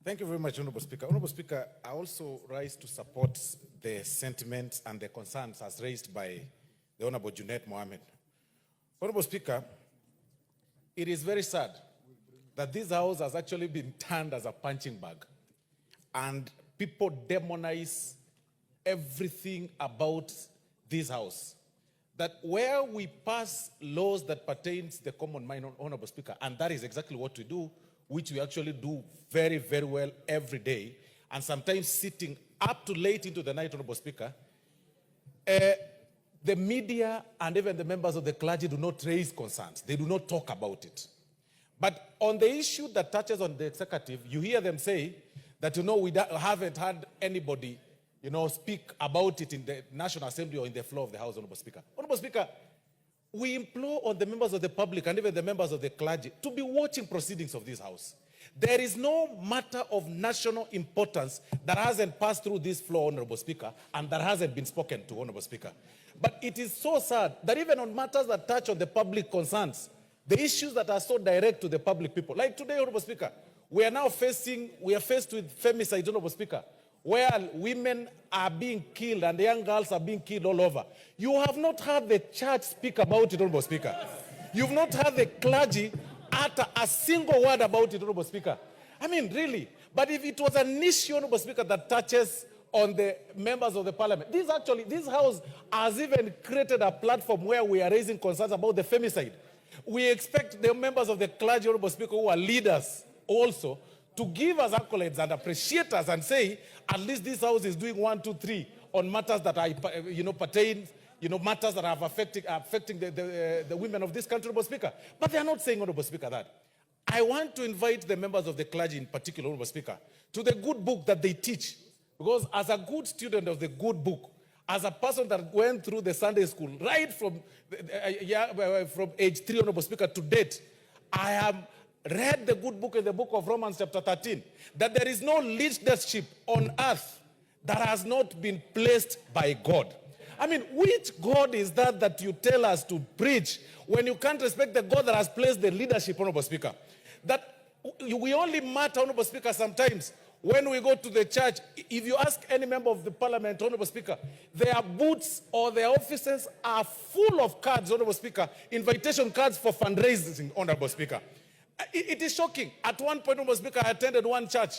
Thank you very much, Honorable Speaker. Honorable Speaker, I also rise to support the sentiments and the concerns as raised by the Honorable Junet Mohammed. Honorable Speaker, it is very sad that this house has actually been turned as a punching bag, and people demonize everything about this house. That where we pass laws that pertain to the common mind, Honorable Speaker, and that is exactly what we do, which we actually do very, very well every day, and sometimes sitting up to late into the night, Honorable Speaker, the media and even the members of the clergy do not raise concerns. They do not talk about it. But on the issue that touches on the executive, you hear them say that, we haven't had anybody, speak about it in the National Assembly or in the floor of the House, Honorable Speaker. Honorable Speaker, we implore on the members of the public and even the members of the clergy to be watching proceedings of this House. There is no matter of national importance that hasn't passed through this floor, Honorable Speaker, and that hasn't been spoken to, Honorable Speaker. But it is so sad that even on matters that touch on the public concerns, the issues that are so direct to the public people, like today, Honorable Speaker, we are faced with femicide, Honorable Speaker, where women are being killed and young girls are being killed all over. You have not heard the church speak about it, Honorable Speaker. You've not heard the clergy utter a single word about it, Honorable Speaker. I mean, really. But if it was an issue, Honorable Speaker, that touches on the members of the parliament, this House has even created a platform where we are raising concerns about the femicide. We expect the members of the clergy, Honorable Speaker, who are leaders also, to give us accolades and appreciate us and say, at least this House is doing 1, 2, 3 on matters that are, pertain, matters that are affecting the women of this country, Honorable Speaker. But they are not saying, Honorable Speaker, that. I want to invite the members of the clergy in particular, Honorable Speaker, to the good book that they teach. Because as a good student of the good book, as a person that went through the Sunday school, right from age 3, Honorable Speaker, to date, I have read the good book in the book of Romans chapter 13, that there is no leadership on earth that has not been placed by God. I mean, which God is that you tell us to preach when you can't respect the God that has placed the leadership, Honorable Speaker? That we only matter, Honorable Speaker, sometimes when we go to the church. If you ask any member of the parliament, Honorable Speaker, their booths or their offices are full of cards, Honorable Speaker, invitation cards for fundraising, Honorable Speaker. It is shocking. At one point, Honorable Speaker, I attended one church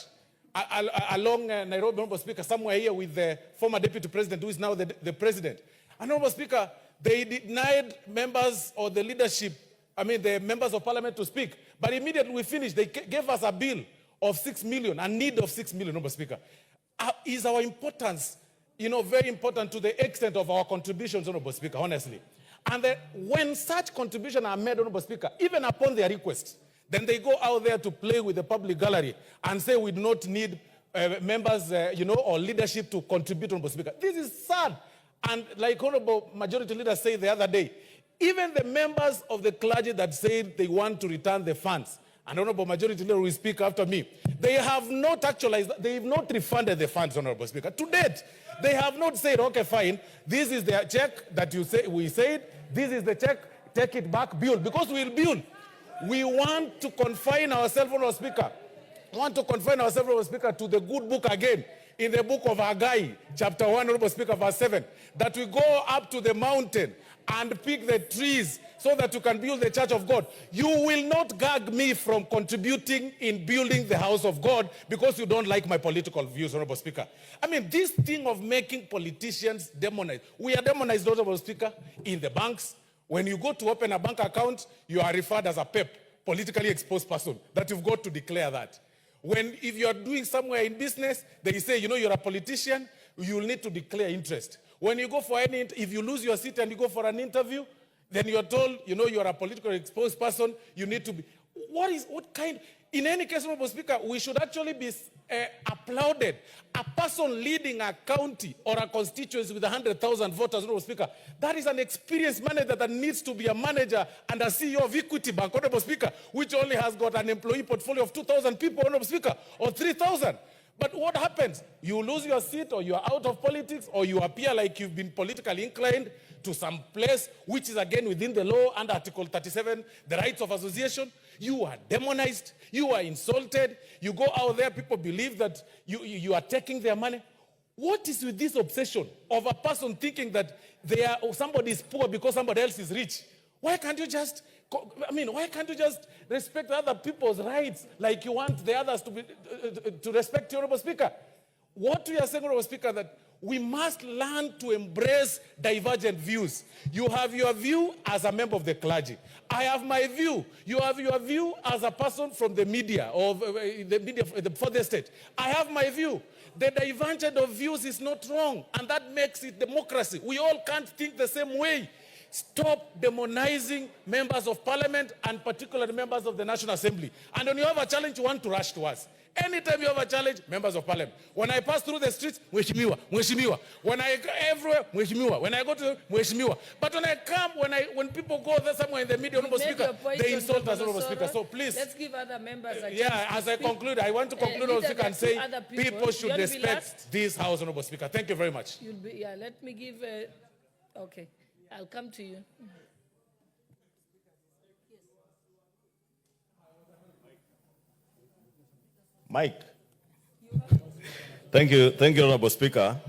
along NAIROBI, Honorable Speaker, somewhere here with the former deputy president, who is now the president. And Honorable Speaker, they denied members or the leadership, the members of parliament to speak. But immediately we finished, they gave us a bill of 6 million, a need of 6 million, Honorable Speaker. Is our importance, very important to the extent of our contributions, Honorable Speaker, honestly. And when such contributions are made, Honorable Speaker, even upon their request, then they go out there to play with the public gallery and say we do not need members, or leadership to contribute, Honorable Speaker. This is sad. And like Honorable Majority Leader said the other day, even the members of the clergy that said they want to return the funds, and Honorable Majority Leader will speak after me, they have not actualized, they have not refunded the funds, Honorable Speaker. To date, they have not said, okay, fine, this is the check that we said, this is the check, take it back, build, because we will build. We want to confine ourselves, Honorable Speaker. Honorable Speaker, to the good book again, in the book of Haggai, chapter 1, Honorable Speaker, verse 7, that we go up to the mountain and pick the trees so that you can build the church of God. You will not gag me from contributing in building the house of God because you don't like my political views, Honorable Speaker. This thing of making politicians demonize. We are demonized, Honorable Speaker, in the banks. When you go to open a bank account, you are referred as a PEP, politically exposed person, that you've got to declare that. If you are doing somewhere in business, they say, you're a politician, you'll need to declare interest. When you go for if you lose your seat and you go for an interview, then you're told, you're a politically exposed person, you need to be. In any case, Honorable Speaker, we should actually be applauded. A person leading a county or a constituency with 100,000 voters, Honorable Speaker, that is an experienced manager that needs to be a manager and a CEO of Equity Bank, Honorable Speaker, which only has got an employee portfolio of 2,000 people, Honorable Speaker, or 3,000. But what happens? You lose your seat, or you are out of politics, or you appear like you've been politically inclined to some place, which is again within the law under Article 37, the rights of association. you are demonized, you are insulted, you go out there, people believe that you are taking their money. What is with this obsession of a person thinking that somebody is poor because somebody else is rich? Why can't you just, why can't you just respect other people's rights like you want the others to respect, Honorable Speaker? What we are saying, Honorable Speaker, that we must learn to embrace divergent views. You have your view as a member of the clergy. I have my view. You have your view as a person from the media, or the media for the state. I have my view. The divergence of views is not wrong, and that makes it democracy. We all can't think the same way. Stop demonizing members of parliament, and particularly members of the National Assembly. And when you have a challenge, you want to rush to us. Anytime you have a challenge, members of parliament. When I pass through the streets, Mheshimiwa, Mheshimiwa. When I go everywhere, Mheshimiwa. When I go to Mheshimiwa. But when I come, when people go there somewhere in the media, Honorable Speaker, they insult us, Honorable Speaker. So please. Let's give other members a chance. Yeah, as I conclude, I want to conclude, Honorable Speaker, and say people should respect this House, Honorable Speaker. Thank you very much. Let me give, okay. I'll come to you. Mike. Thank you, Honorable Speaker.